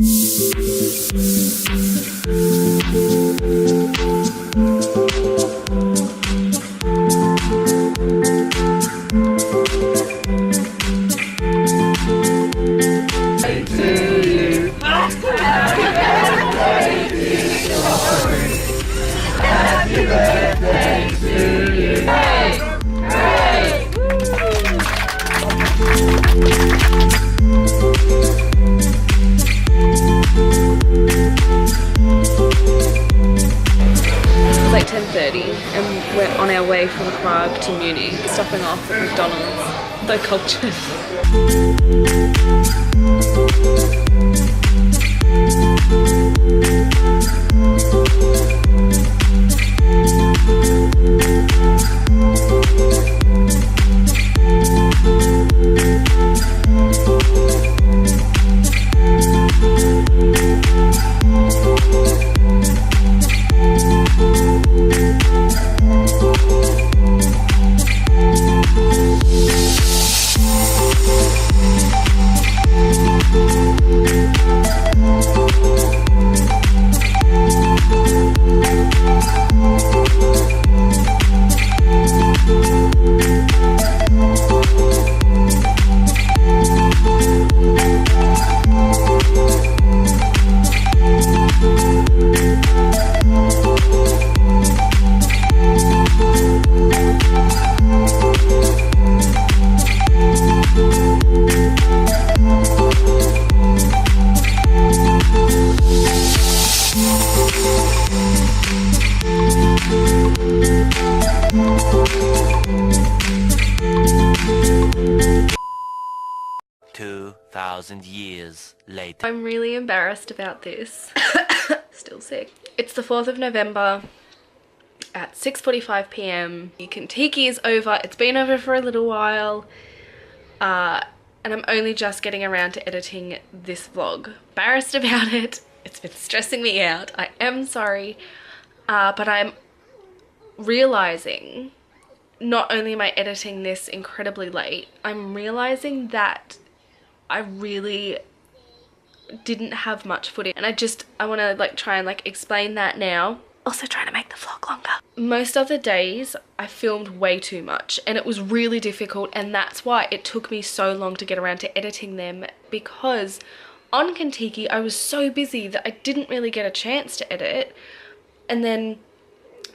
It's like 10:30 and we're on our way from Prague to Munich, stopping off at McDonald's. So cultured. Years later. I'm really embarrassed about this. Still sick. It's the 4th of November at 6:45 p.m. Contiki is over. It's been over for a little while. And I'm only just getting around to editing this vlog. Embarrassed about it. It's been stressing me out. I am sorry. But I'm realizing not only am I editing this incredibly late, I'm realizing that I really didn't have much footage, and I want to like try and like explain that now. Also trying to make the vlog longer. Most of the days I filmed way too much and it was really difficult, and that's why it took me so long to get around to editing them, because on Contiki I was so busy that I didn't really get a chance to edit. And then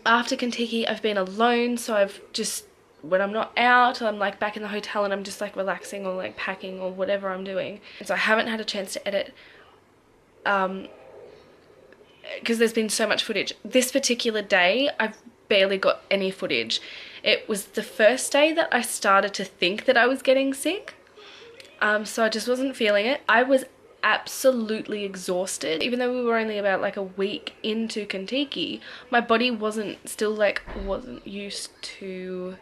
after Contiki I've been alone, so I've just, when I'm not out, I'm like back in the hotel and I'm just like relaxing or like packing or whatever I'm doing. And so I haven't had a chance to edit because there's been so much footage. This particular day, I've barely got any footage. It was the first day that I started to think that I was getting sick. So I just wasn't feeling it. I was absolutely exhausted. Even though we were only about like a week into Contiki, my body wasn't used to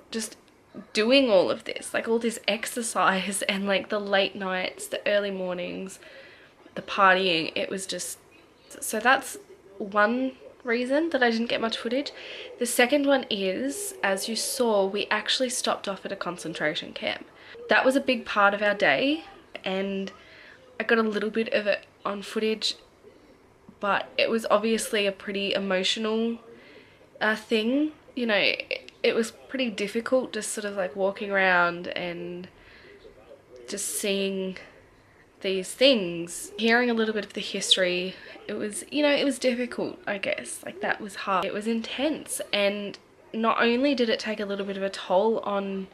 just doing all of this, like all this exercise and like the late nights, the early mornings, the partying. It was just, so that's one reason that I didn't get much footage. The second one is, as you saw, we actually stopped off at a concentration camp. That was a big part of our day, and I got a little bit of it on footage, but it was obviously a pretty emotional thing. You know, it was pretty difficult just sort of like walking around and just seeing these things, hearing a little bit of the history. It was, you know, it was difficult, I guess. Like, that was hard. It was intense, and not only did it take a little bit of a toll on,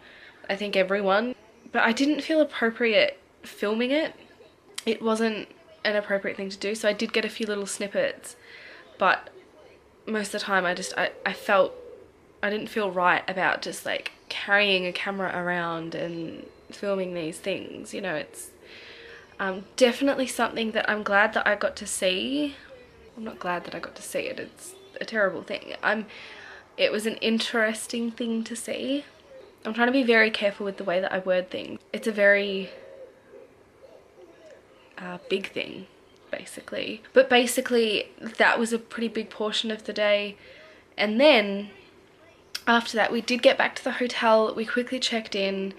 I think, everyone, but I didn't feel appropriate filming it. It wasn't an appropriate thing to do, so I did get a few little snippets, but most of the time I didn't feel right about just like carrying a camera around and filming these things. You know, it's definitely something that I'm glad that I got to see. I'm not glad that I got to see it. It's a terrible thing. It was an interesting thing to see. I'm trying to be very careful with the way that I word things. It's a very big thing, basically. But basically, that was a pretty big portion of the day. And then after that, we did get back to the hotel. We quickly checked in,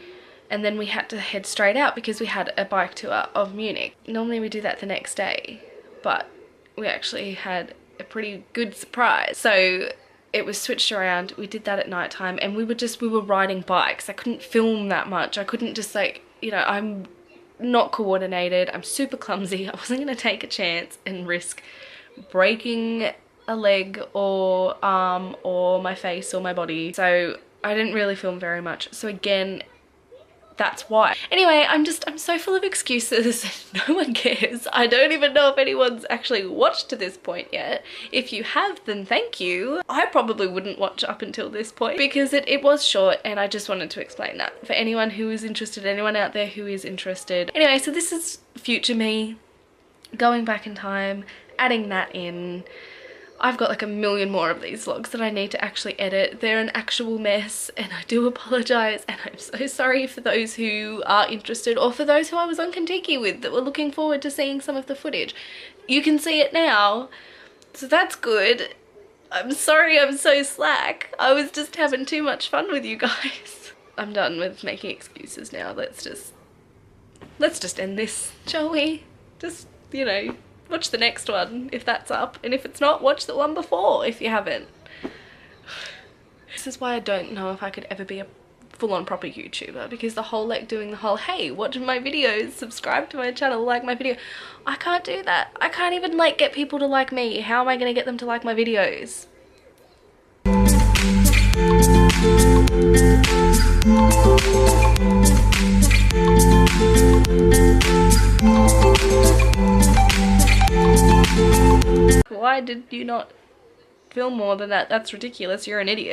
and then we had to head straight out because we had a bike tour of Munich. Normally we do that the next day, but we actually had a pretty good surprise. So it was switched around. We did that at night time, and we were riding bikes. I couldn't film that much. I couldn't just, like, you know, I'm not coordinated. I'm super clumsy. I wasn't gonna take a chance and risk breaking a leg or arm or my face or my body. So I didn't really film very much. So again, that's why. Anyway, I'm so full of excuses. No one cares. I don't even know if anyone's actually watched to this point yet. If you have, then thank you. I probably wouldn't watch up until this point because it was short, and I just wanted to explain that for anyone who is interested, anyone out there who is interested. Anyway, so this is future me going back in time, adding that in. I've got like a million more of these vlogs that I need to actually edit. They're an actual mess, and I do apologize, and I'm so sorry for those who are interested, or for those who I was on Contiki with that were looking forward to seeing some of the footage. You can see it now, so that's good. I'm sorry I'm so slack. I was just having too much fun with you guys. I'm done with making excuses now. Let's just end this, shall we? Just, you know, watch the next one if that's up, and if it's not, watch the one before if you haven't. This is why I don't know if I could ever be a full-on proper YouTuber, because the whole, like, doing the whole, hey, watch my videos, subscribe to my channel, like my video, I can't do that. I can't even, like, get people to like me. How am I gonna get them to like my videos? Why did you not film more than that? That's ridiculous. You're an idiot.